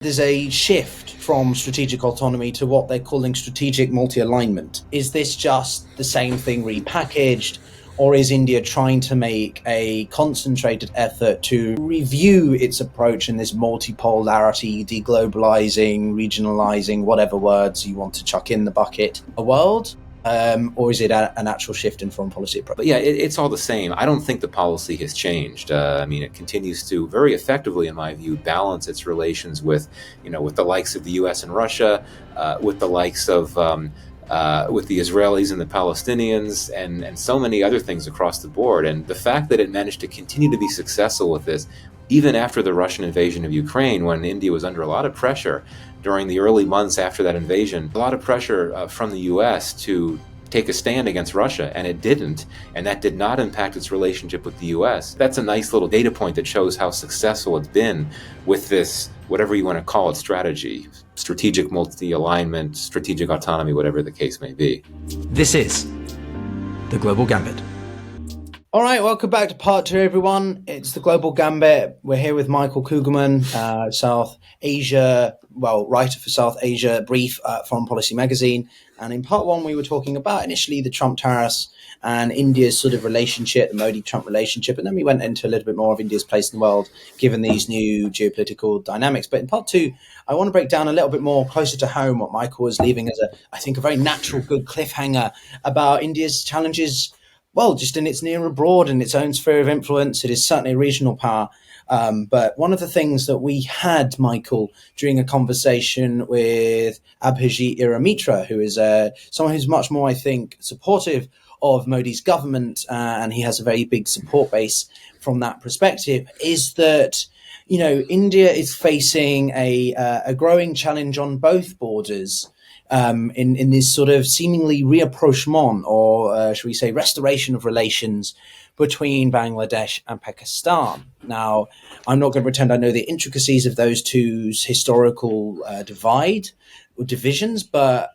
there's a shift from strategic autonomy to what they're calling strategic multi-alignment. Is this just the same thing repackaged, or is India trying to make a concentrated effort to review its approach in this multipolarity, deglobalizing, regionalizing, whatever words you want to chuck in the bucket, a world? Or is it an actual shift in foreign policy approach? But yeah, it's all the same. I don't think the policy has changed. It continues to very effectively, in my view, balance its relations with the likes of the U.S. and Russia, with the likes of with the Israelis and the Palestinians, and so many other things across the board. And the fact that it managed to continue to be successful with this, even after the Russian invasion of Ukraine, when India was under a lot of pressure during the early months after that invasion, a lot of pressure from the U.S. to take a stand against Russia, and it didn't, and that did not impact its relationship with the U.S. That's a nice little data point that shows how successful it's been with this, whatever you want to call it, strategy, strategic multi-alignment, strategic autonomy, whatever the case may be. This is The Global Gambit. All right, welcome back to part 2, everyone. It's The Global Gambit. We're here with Michael Kugelman, South Asia, writer for South Asia Brief, Foreign Policy Magazine. And in part 1, we were talking about initially the Trump tariffs and India's sort of relationship, the Modi-Trump relationship. And then we went into a little bit more of India's place in the world, given these new geopolitical dynamics. But in part 2, I want to break down a little bit more closer to home what Michael was leaving as a very natural, good cliffhanger about India's challenges, just in its near abroad and its own sphere of influence. It is certainly a regional power. But one of the things that we had, Michael, during a conversation with Abhijit Iramitra, who is someone who's much more, I think, supportive of Modi's government, and he has a very big support base from that perspective, is that India is facing a growing challenge on both borders. In this sort of seemingly rapprochement, or should we say restoration of relations between Bangladesh and Pakistan. Now, I'm not going to pretend I know the intricacies of those two's historical divide or divisions, but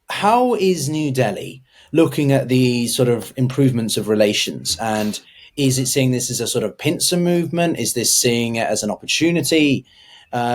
how is New Delhi looking at the sort of improvements of relations? And is it seeing this as a sort of pincer movement? Is this seeing it as an opportunity?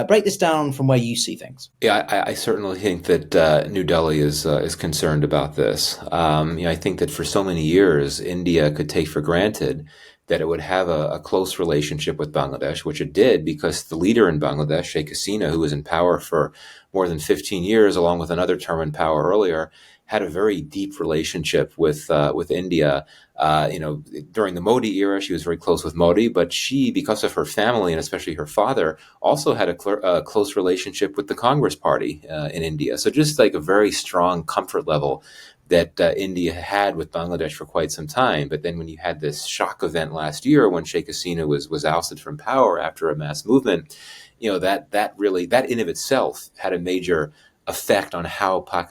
Break this down from where you see things. Yeah, I certainly think that New Delhi is concerned about this. I think that for so many years, India could take for granted that it would have a close relationship with Bangladesh, which it did, because the leader in Bangladesh, Sheikh Hasina, who was in power for more than 15 years, along with another term in power earlier, had a very deep relationship with India. During the Modi era, she was very close with Modi, but she, because of her family and especially her father, also had a close relationship with the Congress Party in India. So just like a very strong comfort level that India had with Bangladesh for quite some time. But then when you had this shock event last year when Sheikh Hasina was ousted from power after a mass movement, that in of itself had a major effect on how how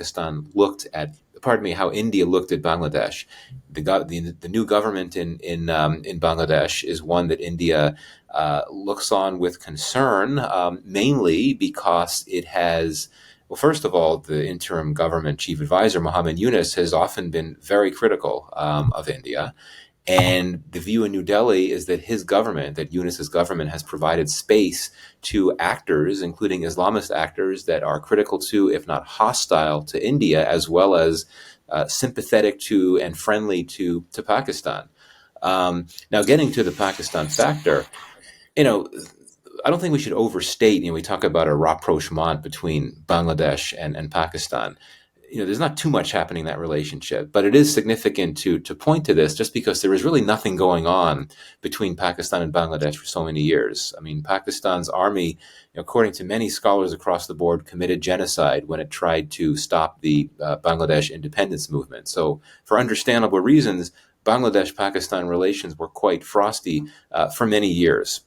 India looked at Bangladesh. The new government in Bangladesh is one that India looks on with concern, mainly because it has, well, first of all, the interim government chief advisor, Mohammed Yunus, has often been very critical of India. And the view in New Delhi is that Yunus's government has provided space to actors, including Islamist actors that are critical to, if not hostile to India, as well as sympathetic to and friendly to Pakistan. Now, getting to the Pakistan factor, I don't think we should overstate, we talk about a rapprochement between Bangladesh and Pakistan. There's not too much happening in that relationship, but it is significant to point to this just because there is really nothing going on between Pakistan and Bangladesh for so many years. Pakistan's army, according to many scholars across the board, committed genocide when it tried to stop the Bangladesh independence movement. So for understandable reasons, Bangladesh-Pakistan relations were quite frosty for many years.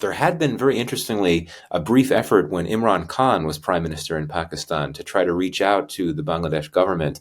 There had been, very interestingly, a brief effort when Imran Khan was prime minister in Pakistan to try to reach out to the Bangladesh government.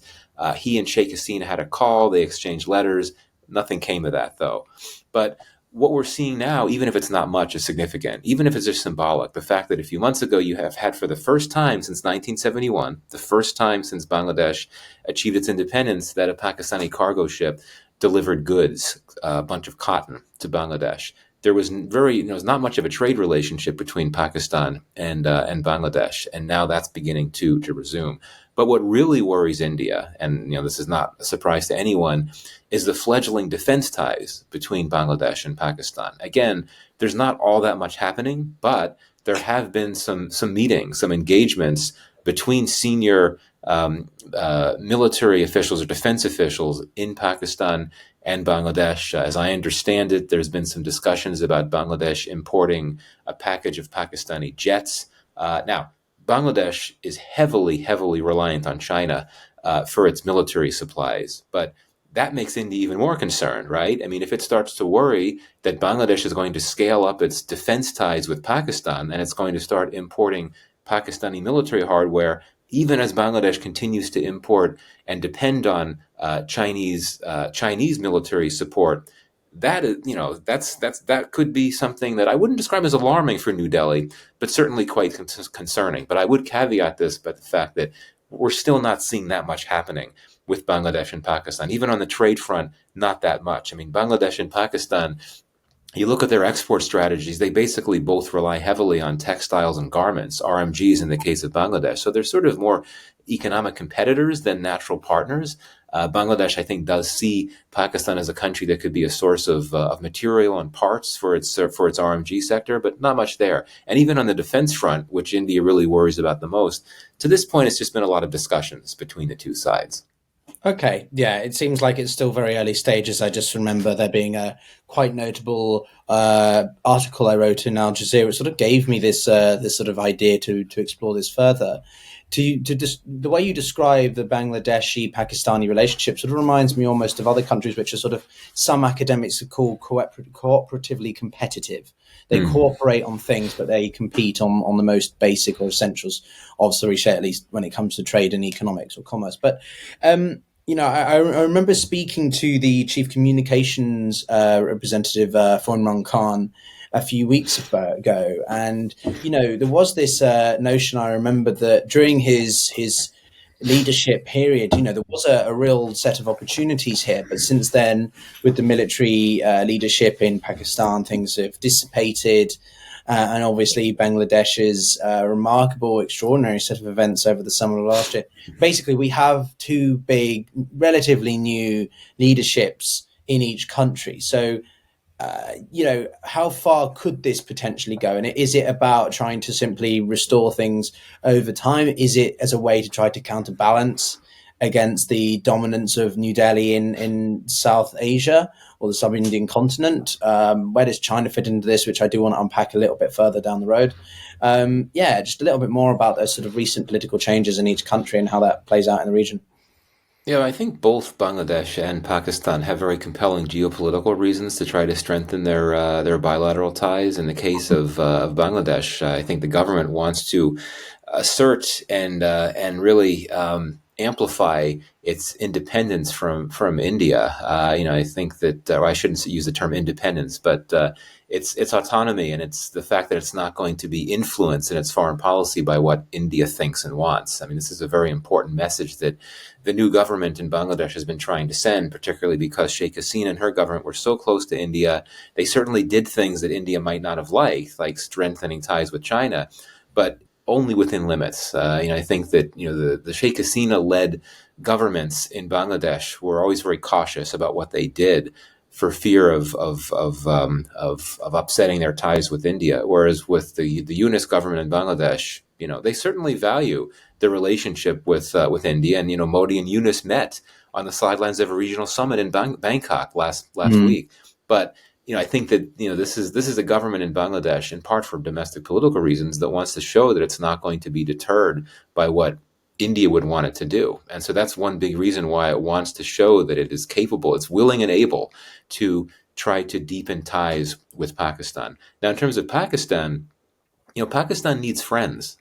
He and Sheikh Hasina had a call. They exchanged letters. Nothing came of that, though. But what we're seeing now, even if it's not much, is significant. Even if it's just symbolic, the fact that a few months ago you have had, for the first time since 1971, the first time since Bangladesh achieved its independence, that a Pakistani cargo ship delivered goods, a bunch of cotton, to Bangladesh. there was not much of a trade relationship between Pakistan and Bangladesh, and now that's beginning to resume. But what really worries India, and this is not a surprise to anyone, is the fledgling defense ties between Bangladesh and Pakistan. Again, there's not all that much happening, but there have been some meetings, some engagements between senior military officials or defense officials in Pakistan and Bangladesh. As I understand it, there's been some discussions about Bangladesh importing a package of Pakistani jets. Now, Bangladesh is heavily reliant on China for its military supplies, but that makes India even more concerned, right? I mean, if it starts to worry that Bangladesh is going to scale up its defense ties with Pakistan and it's going to start importing Pakistani military hardware, even as Bangladesh continues to import and depend on Chinese military support, that could be something that I wouldn't describe as alarming for New Delhi, but certainly quite concerning. But I would caveat this by the fact that we're still not seeing that much happening with Bangladesh and Pakistan. Even on the trade front, not that much. I mean, Bangladesh and Pakistan, you look at their export strategies, they basically both rely heavily on textiles and garments, RMGs in the case of Bangladesh. So they're sort of more economic competitors than natural partners. Bangladesh, I think, does see Pakistan as a country that could be a source of material and parts for its RMG sector, but not much there. And even on the defense front, which India really worries about the most, to this point, it's just been a lot of discussions between the two sides. Okay, yeah, it seems like it's still very early stages. I just remember there being a quite notable article I wrote in Al Jazeera. It sort of gave me this sort of idea to explore this further. The way you describe the Bangladeshi-Pakistani relationship sort of reminds me almost of other countries, which are sort of some academics are called cooperatively competitive. They cooperate on things, but they compete on the most basic or essentials of the share, at least when it comes to trade and economics or commerce. But I remember speaking to the chief communications representative, Imran Khan, a few weeks ago, and there was this notion. I remember that during his leadership period, there was a real set of opportunities here, but since then, with the military leadership in Pakistan, things have dissipated. And obviously Bangladesh's remarkable, extraordinary set of events over the summer of last year. Basically, we have two big, relatively new leaderships in each country. So, how far could this potentially go? And is it about trying to simply restore things over time? Is it as a way to try to counterbalance against the dominance of New Delhi in South Asia or the sub-Indian continent? Where does China fit into this, which I do want to unpack a little bit further down the road? Just a little bit more about those sort of recent political changes in each country and how that plays out in the region. Yeah, I think both Bangladesh and Pakistan have very compelling geopolitical reasons to try to strengthen their bilateral ties. In the case of Bangladesh, I think the government wants to assert and really amplify its independence from India. I think that, or I shouldn't use the term independence, but its autonomy, and it's the fact that it's not going to be influenced in its foreign policy by what India thinks and wants. I mean, this is a very important message that the new government in Bangladesh has been trying to send, particularly because Sheikh Hasina and her government were so close to India. They certainly did things that India might not have liked, like strengthening ties with China, but only within limits. I think that the Sheikh Hasina-led governments in Bangladesh were always very cautious about what they did for fear of upsetting their ties with India. Whereas with the Yunus government in Bangladesh, they certainly value the relationship with India. And Modi and Yunus met on the sidelines of a regional summit in Bangkok last week. But I think that this is a government in Bangladesh, in part for domestic political reasons, that wants to show that it's not going to be deterred by what India would want it to do. And so that's one big reason why it wants to show that it is capable, it's willing and able to try to deepen ties with Pakistan. Now, in terms of Pakistan, Pakistan needs friends,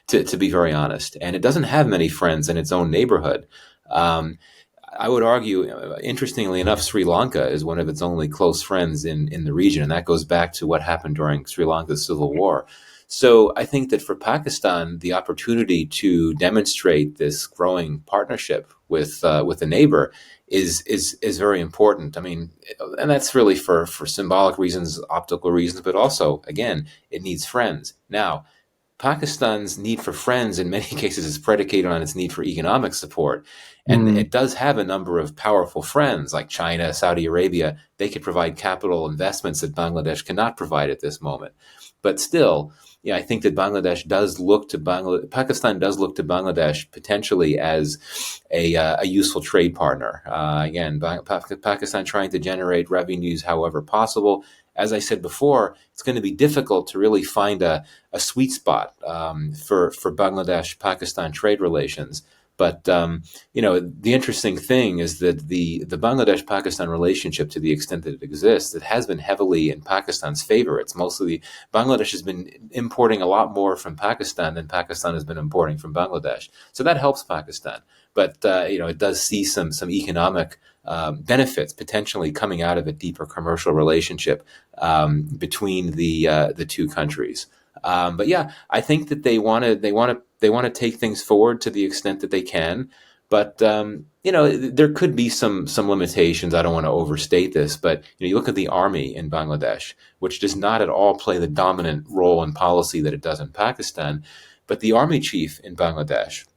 to be very honest, and it doesn't have many friends in its own neighborhood. I would argue, interestingly enough, Sri Lanka is one of its only close friends in the region, and that goes back to what happened during Sri Lanka's civil war. So I think that for Pakistan, the opportunity to demonstrate this growing partnership with a neighbor is very important. I mean, and that's really for symbolic reasons, optical reasons, but also, again, it needs friends. Now, Pakistan's need for friends in many cases is predicated on its need for economic support. And it does have a number of powerful friends like China, Saudi Arabia. They could provide capital investments that Bangladesh cannot provide at this moment. But still, yeah, I think that Pakistan does look to Bangladesh potentially as a useful trade partner. Again, Pakistan trying to generate revenues however possible. As I said before, it's going to be difficult to really find a sweet spot for Bangladesh-Pakistan trade relations. But the interesting thing is that the Bangladesh-Pakistan relationship, to the extent that it exists, it has been heavily in Pakistan's favor. It's mostly Bangladesh has been importing a lot more from Pakistan than Pakistan has been importing from Bangladesh. So that helps Pakistan. But it does see some economic benefits potentially coming out of a deeper commercial relationship between the two countries. But yeah, I think that they want to take things forward to the extent that they can. But there could be some limitations. I don't want to overstate this, but you look at the army in Bangladesh, which does not at all play the dominant role in policy that it does in Pakistan. But the army chief in Bangladesh,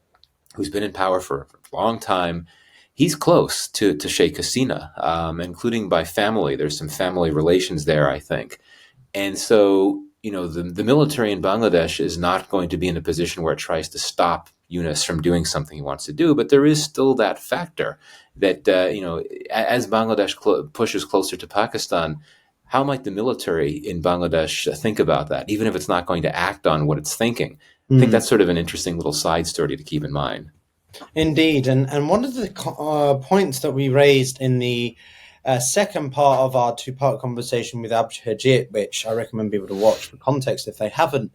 who's been in power for a long time, he's close to Sheikh Hasina, including by family. There's some family relations there, I think. And so, the military in Bangladesh is not going to be in a position where it tries to stop Yunus from doing something he wants to do. But there is still that factor that, as Bangladesh pushes closer to Pakistan, how might the military in Bangladesh think about that, even if it's not going to act on what it's thinking? I think that's sort of an interesting little side story to keep in mind. Indeed. And one of the points that we raised in the second part of our two-part conversation with Abhijit, which I recommend people to watch for context if they haven't,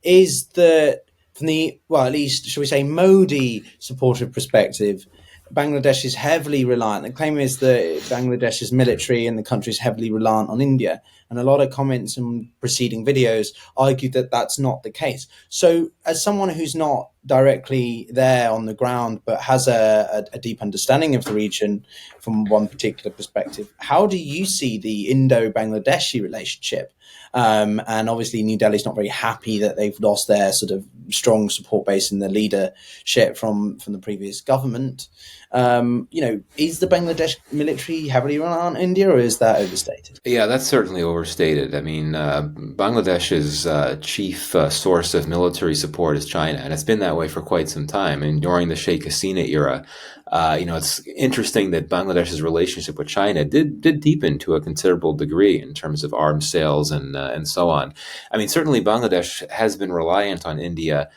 is that from the, at least, shall we say, Modi supportive perspective, Bangladesh is heavily reliant. The claim is that Bangladesh's military and the country is heavily reliant on India. And a lot of comments in preceding videos argue that that's not the case. So as someone who's not directly there on the ground, but has a deep understanding of the region from one particular perspective, how do you see the Indo-Bangladeshi relationship? And obviously New Delhi's not very happy that they've lost their sort of strong support base in the leadership from the previous government. Is the Bangladesh military heavily reliant on India, or is that overstated? Yeah, that's certainly overstated. I mean, Bangladesh's chief source of military support is China, and it's been that way for quite some time. And during the Sheikh Hasina era, it's interesting that Bangladesh's relationship with China did deepen to a considerable degree in terms of arms sales and so on. I mean, certainly Bangladesh has been reliant on India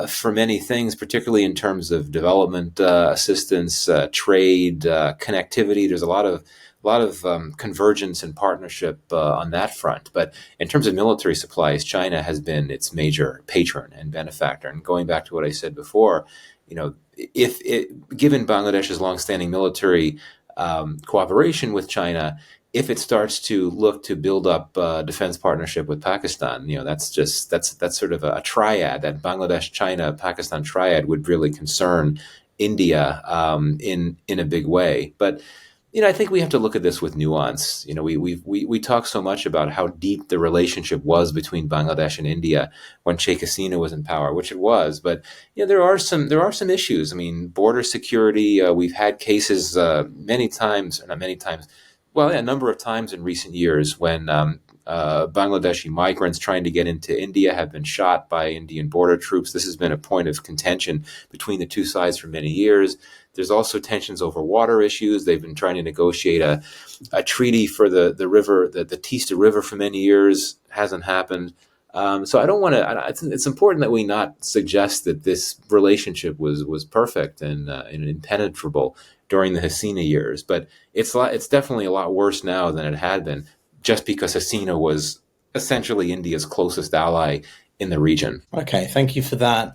for many things, particularly in terms of development assistance, trade, connectivity. There's a lot of convergence and partnership on that front. But in terms of military supplies, China has been its major patron and benefactor. And going back to what I said before, given Bangladesh's longstanding military cooperation with China, if it starts to look to build up a defense partnership with Pakistan, that's sort of a triad. That Bangladesh, China, Pakistan triad would really concern India in a big way. But I think we have to look at this with nuance. We talk so much about how deep the relationship was between Bangladesh and India when Sheikh Hasina was in power, which it was. But there are some issues. I mean, border security. We've had cases a number of times in recent years when Bangladeshi migrants trying to get into India have been shot by Indian border troops. This has been a point of contention between the two sides for many years. There's also tensions over water issues. They've been trying to negotiate a treaty for the river, the Teesta River, for many years. Hasn't happened. So I don't want to. It's important that we not suggest that this relationship was perfect and impenetrable during the Hasina years, but it's definitely a lot worse now than it had been, just because Hasina was essentially India's closest ally in the region. Okay, thank you for that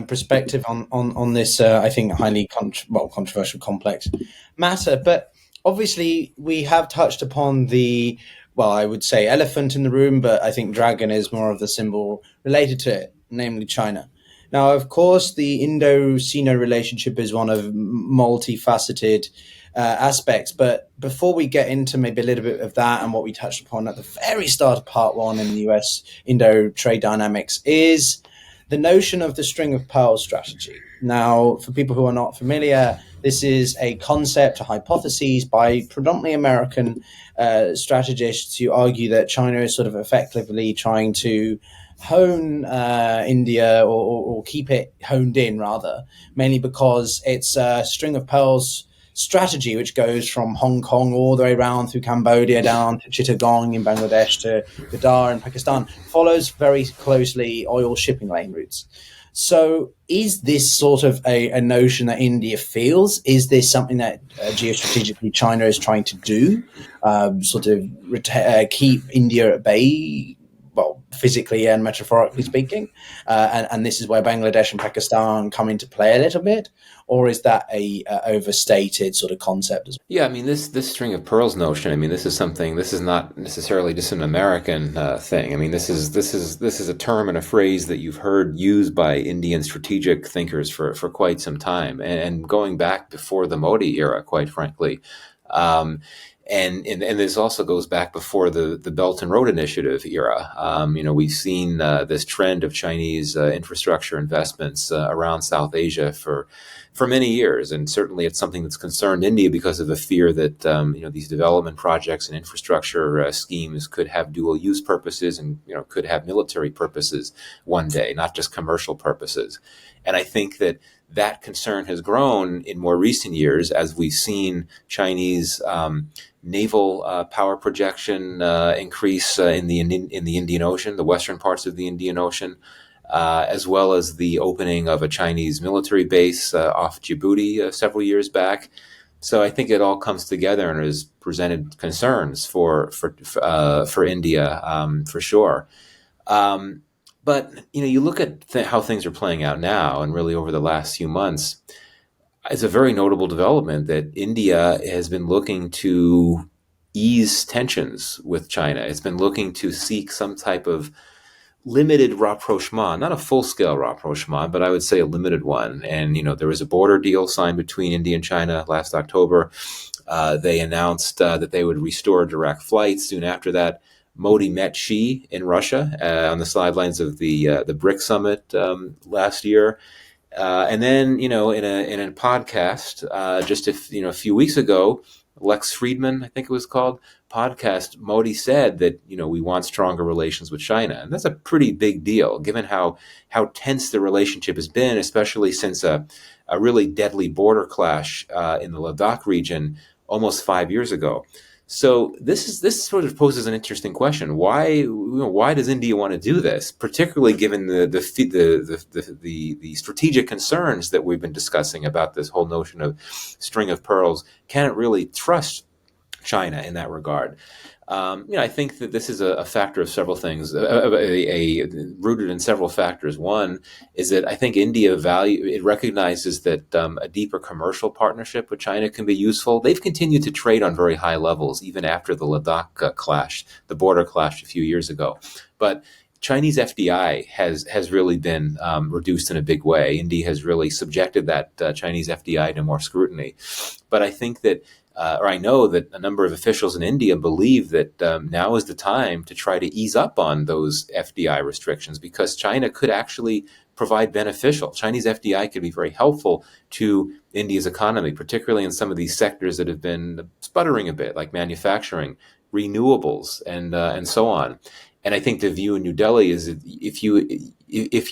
perspective on this, I think, highly controversial, complex matter. But obviously, we have touched upon the well, I would say elephant in the room, but I think dragon is more of the symbol related to it, namely China. Now, of course, the Indo-Sino relationship is one of multifaceted aspects. But before we get into maybe a little bit of that and what we touched upon at the very start of part one in the US-Indo trade dynamics is the notion of the string of pearls strategy. Now, for people who are not familiar, this is a concept, a hypothesis by predominantly American strategists who argue that China is sort of effectively trying to hone India or keep it honed in, rather, mainly because it's a string of pearls strategy which goes from Hong Kong all the way around through Cambodia down to Chittagong in Bangladesh to Gadar in Pakistan, follows very closely oil shipping lane routes. So is this sort of a notion that India feels? Is this something that geostrategically China is trying to do, sort of keep India at bay, well, physically and metaphorically speaking, and this is where Bangladesh and Pakistan come into play a little bit, or is that a overstated sort of concept as well? Yeah, I mean, this string of pearls notion. I mean, this is something. This is not necessarily just an American thing. I mean, this is a term and a phrase that you've heard used by Indian strategic thinkers for quite some time, and going back before the Modi era, quite frankly. And this also goes back before the Belt and Road Initiative era. We've seen this trend of Chinese infrastructure investments around South Asia for many years, and certainly it's something that's concerned India because of the fear that these development projects and infrastructure schemes could have dual use purposes and could have military purposes one day, not just commercial purposes. And I think that concern has grown in more recent years as we've seen Chinese naval power projection increase in the Indian Ocean, the western parts of the Indian Ocean, as well as the opening of a Chinese military base off Djibouti several years back. So I think it all comes together and has presented concerns for India for sure. But you look at how things are playing out now, and really over the last few months. It's a very notable development that India has been looking to ease tensions with China. It's been looking to seek some type of limited rapprochement, not a full-scale rapprochement, but I would say a limited one. And, there was a border deal signed between India and China last October. They announced that they would restore direct flights. Soon after that, Modi met Xi in Russia on the sidelines of the BRIC summit last year. And then, in a podcast, just a few weeks ago, Lex Friedman, I think it was called, podcast, Modi said that, we want stronger relations with China. And that's a pretty big deal, given how tense the relationship has been, especially since a really deadly border clash in the Ladakh region almost 5 years ago. So this sort of poses an interesting question. Why does India want to do this, particularly given the strategic concerns that we've been discussing about this whole notion of string of pearls? Can it really trust China in that regard? I think that this is a factor of several things, rooted in several factors. One is that I think India recognizes that a deeper commercial partnership with China can be useful. They've continued to trade on very high levels, even after the Ladakh clash, the border clash a few years ago. But Chinese FDI has really been reduced in a big way. India has really subjected that Chinese FDI to more scrutiny. But I think that I know that a number of officials in India believe that now is the time to try to ease up on those FDI restrictions, because China could actually provide Chinese FDI could be very helpful to India's economy, particularly in some of these sectors that have been sputtering a bit, like manufacturing, renewables, and so on. And I think the view in New Delhi is that if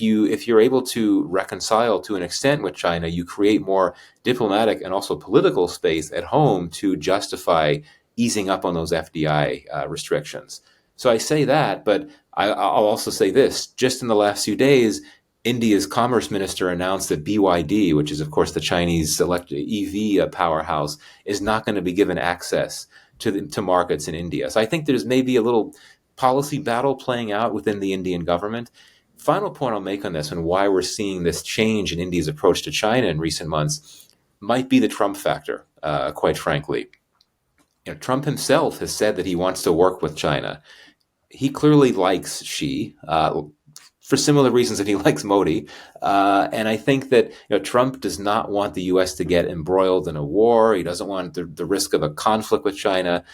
you're able to reconcile to an extent with China, you create more diplomatic and also political space at home to justify easing up on those FDI restrictions. So I say that, but I'll also say this. Just in the last few days, India's commerce minister announced that BYD, which is, of course, the Chinese electric EV powerhouse, is not going to be given access to markets in India. So I think there's maybe a little policy battle playing out within the Indian government. Final point I'll make on this and why we're seeing this change in India's approach to China in recent months might be the Trump factor, quite frankly. Trump himself has said that he wants to work with China. He clearly likes Xi for similar reasons that he likes Modi. And I think that Trump does not want the U.S. to get embroiled in a war. He doesn't want the risk of a conflict with China.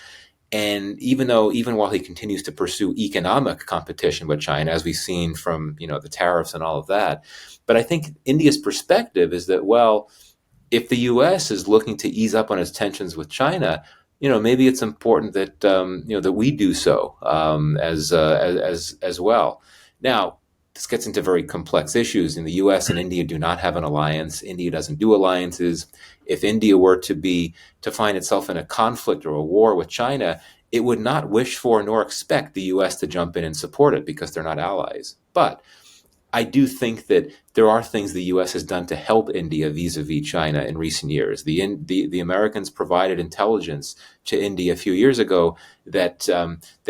And even while he continues to pursue economic competition with China, as we've seen from the tariffs and all of that, but I think India's perspective is that, well, if the U.S. is looking to ease up on its tensions with China, maybe it's important that that we do so as well. Now, this gets into very complex issues. And the U.S. and India do not have an alliance. India doesn't do alliances. If India were to find itself in a conflict or a war with China, it would not wish for nor expect the U.S. to jump in and support it because they're not allies. But I do think that there are things the U.S. has done to help India vis-a-vis China in recent years. The Americans provided intelligence to India a few years ago that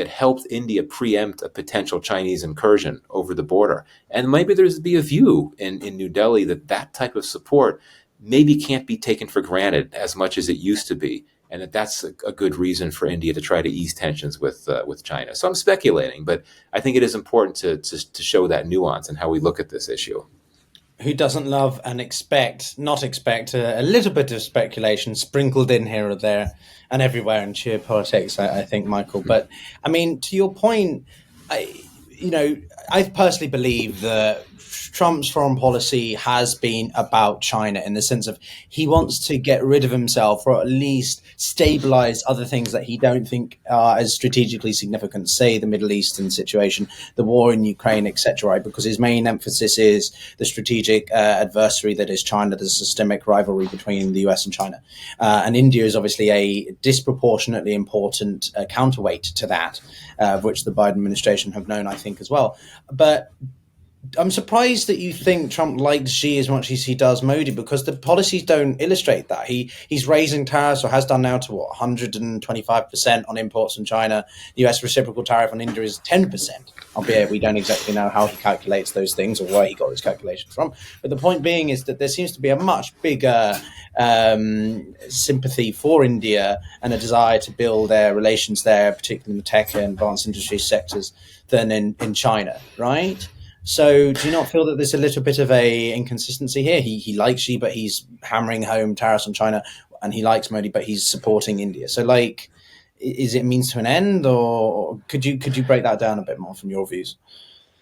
helped India preempt a potential Chinese incursion over the border. And maybe there's be a view in New Delhi that type of support maybe can't be taken for granted as much as it used to be, and that's a good reason for India to try to ease tensions with China. So I'm speculating, but I think it is important to show that nuance in how we look at this issue. Who doesn't love and not expect a little bit of speculation sprinkled in here or there and everywhere in geopolitics, I think, Michael. But I mean, to your point, I personally believe that Trump's foreign policy has been about China in the sense of he wants to get rid of himself or at least stabilize other things that he don't think are as strategically significant, say the Middle Eastern situation, the war in Ukraine, etc., right? Because his main emphasis is the strategic adversary that is China, the systemic rivalry between the US and China. And India is obviously a disproportionately important counterweight to that, of which the Biden administration have known, I think, as well. But I'm surprised that you think Trump likes Xi as much as he does Modi, because the policies don't illustrate that. He's raising tariffs, or has done now, to 125% on imports from China. The US reciprocal tariff on India is 10%, albeit we don't exactly know how he calculates those things or where he got his calculations from. But the point being is that there seems to be a much bigger sympathy for India and a desire to build their relations there, particularly in the tech and advanced industry sectors, than in China, right? So do you not feel that there's a little bit of a inconsistency here? He likes Xi, but he's hammering home tariffs on China, and he likes Modi, but he's supporting India. So, like, is it means to an end, or could you break that down a bit more from your views?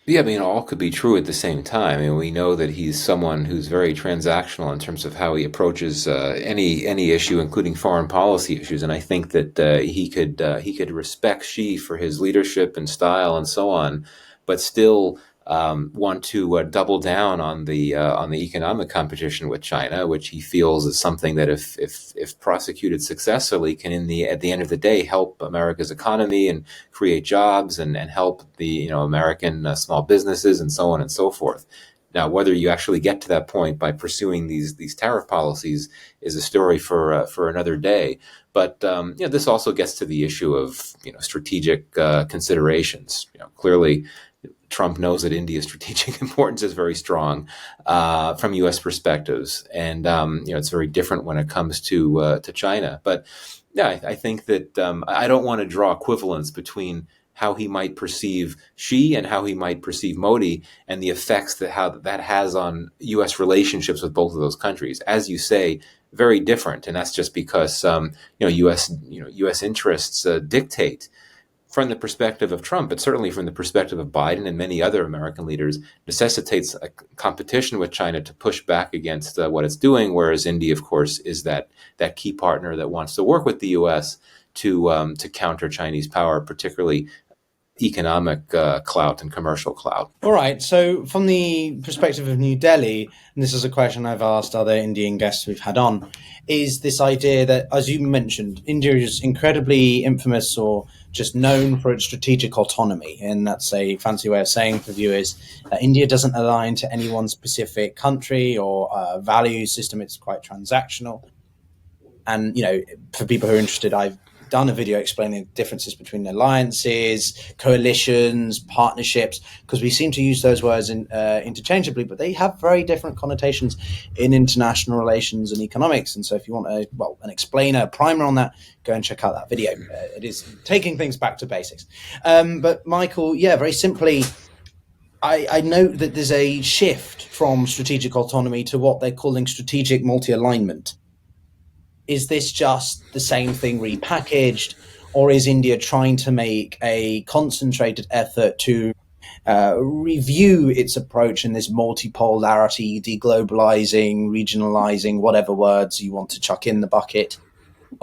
Yeah, I mean, all could be true at the same time. I mean, we know that he's someone who's very transactional in terms of how he approaches any issue, including foreign policy issues. And I think that he could respect Xi for his leadership and style and so on, but still want to double down on the economic competition with China, which he feels is something that if prosecuted successfully can at the end of the day help America's economy and create jobs and help the American small businesses and so on and so forth. Now, whether you actually get to that point by pursuing these tariff policies is a story for another day. But this also gets to the issue of strategic considerations. Clearly, Trump knows that India's strategic importance is very strong from U.S. perspectives, and it's very different when it comes to China. But yeah, I think that I don't want to draw equivalence between how he might perceive Xi and how he might perceive Modi, and the effects that has on U.S. relationships with both of those countries. As you say, very different, and that's just because U.S. interests dictate. From the perspective of Trump, but certainly from the perspective of Biden and many other American leaders, necessitates a competition with China to push back against what it's doing, whereas India, of course, is that key partner that wants to work with the U.S. to counter Chinese power, particularly economic clout and commercial clout. All right. So from the perspective of New Delhi, and this is a question I've asked other Indian guests we've had on, is this idea that, as you mentioned, India is incredibly infamous or just known for its strategic autonomy. And that's a fancy way of saying for viewers that India doesn't align to any one specific country or value system. It's quite transactional. And, for people who are interested, I've done a video explaining the differences between alliances, coalitions, partnerships, because we seem to use those words interchangeably, but they have very different connotations in international relations and economics. And so if you want an explainer, a primer on that, go and check out that video. It is taking things back to basics. But Michael, very simply, I note that there's a shift from strategic autonomy to what they're calling strategic multi-alignment. Is this just the same thing repackaged, or is India trying to make a concentrated effort to review its approach in this multipolarity, deglobalizing, regionalizing, whatever words you want to chuck in the bucket,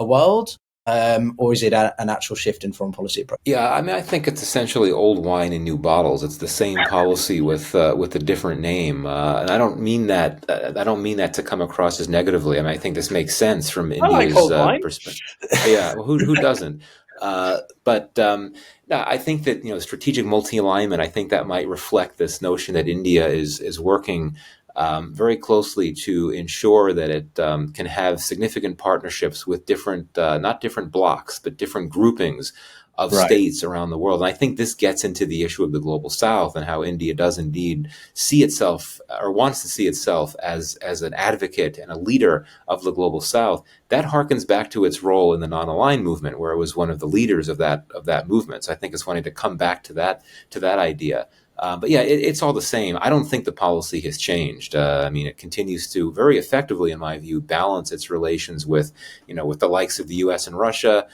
a world? Or is it an actual shift in foreign policy approach? Yeah, I mean, I think it's essentially old wine in new bottles. It's the same policy with a different name, and I don't mean that. I don't mean that to come across as negatively. I mean, I think this makes sense from India's perspective. Yeah, well, who doesn't? But no, I think that strategic multi-alignment. I think that might reflect this notion that India is working very closely to ensure that it can have significant partnerships with different, not different blocks, but different groupings of states around the world. And I think this gets into the issue of the global South and how India does indeed see itself, or wants to see itself, as an advocate and a leader of the global South. That harkens back to its role in the non-aligned movement, where it was one of the leaders of that movement. So I think it's funny to come back to that idea. But yeah, it's all the same. I don't think the policy has changed. I mean, it continues to very effectively, in my view, balance its relations with the likes of the U.S. and Russia,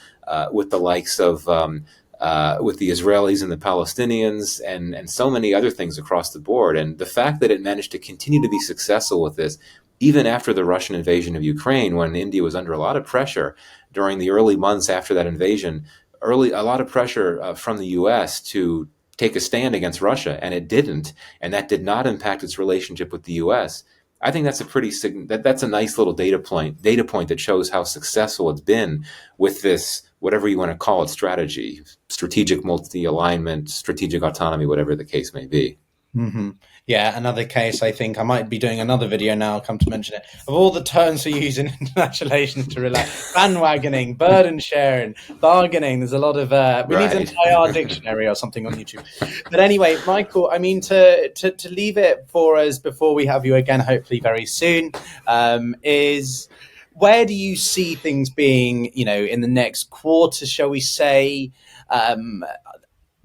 with the likes of with the Israelis and the Palestinians, and so many other things across the board. And the fact that it managed to continue to be successful with this, even after the Russian invasion of Ukraine, when India was under a lot of pressure during the early months after that invasion, a lot of pressure from the U.S. to take a stand against Russia, and it didn't, and that did not impact its relationship with the U.S. I think that's that's a nice little data point that shows how successful it's been with this, whatever you want to call it, strategy, strategic multi-alignment, strategic autonomy, whatever the case may be. Mm-hmm. Yeah, another case. I think I might be doing another video now, come to mention it, of all the terms we use in international relations to relax: bandwagoning, burden sharing, bargaining. There's a lot of we need an entire dictionary or something on YouTube. But anyway, Michael, I mean, to leave it for us before we have you again, hopefully very soon, is where do you see things being, in the next quarter, shall we say?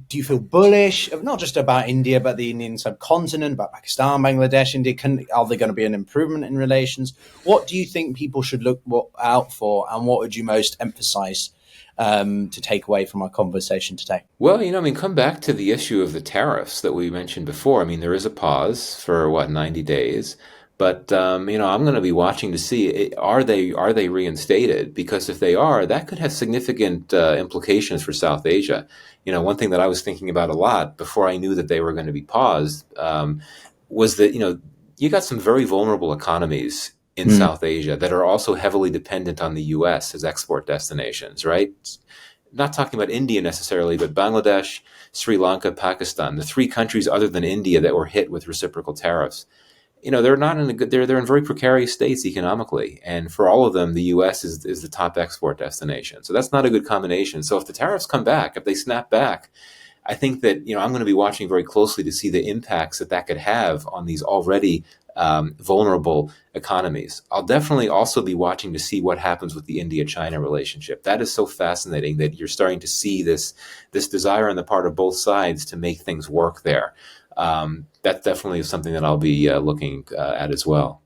Do you feel bullish, not just about India, but the Indian subcontinent, about Pakistan, Bangladesh, India? Are there going to be an improvement in relations? What do you think people should look out for, and what would you most emphasize to take away from our conversation today? Well, come back to the issue of the tariffs that we mentioned before. I mean, there is a pause for 90 days. But I'm going to be watching to see, are they reinstated? Because if they are, that could have significant implications for South Asia. One thing that I was thinking about a lot before I knew that they were going to be paused was that you got some very vulnerable economies in South Asia that are also heavily dependent on the U.S. as export destinations, right? Not talking about India necessarily, but Bangladesh, Sri Lanka, Pakistan, the three countries other than India that were hit with reciprocal tariffs. They're not in they're in very precarious states economically, and for all of them, the U.S. is the top export destination. So that's not a good combination. So if the tariffs come back, if they snap back, I think that I'm going to be watching very closely to see the impacts that could have on these already vulnerable economies. I'll definitely also be watching to see what happens with the India-China relationship. That is so fascinating that you're starting to see this desire on the part of both sides to make things work there. That definitely is something that I'll be looking at as well.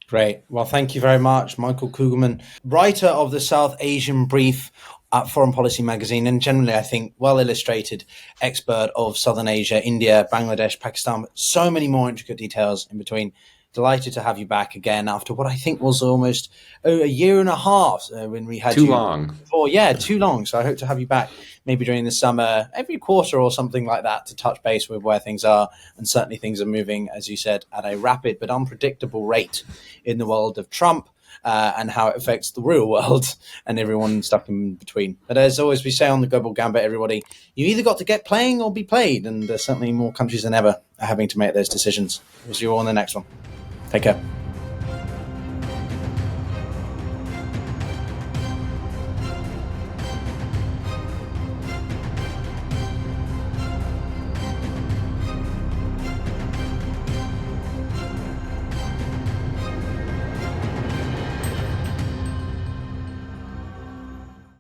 Great. Well, thank you very much, Michael Kugelman, writer of the South Asian Brief at Foreign Policy Magazine, and generally, I think, well-illustrated expert of Southern Asia, India, Bangladesh, Pakistan, so many more intricate details in between. Delighted to have you back again after what I think was almost a year and a half when we had too long. Before. Yeah, too long. So I hope to have you back maybe during the summer, every quarter or something like that, to touch base with where things are. And certainly things are moving, as you said, at a rapid but unpredictable rate in the world of Trump. And how it affects the real world and everyone stuck in between. But as always, we say on the Global Gambit, everybody, you either got to get playing or be played. And certainly more countries than ever are having to make those decisions. We'll see you all in the next one. Take care.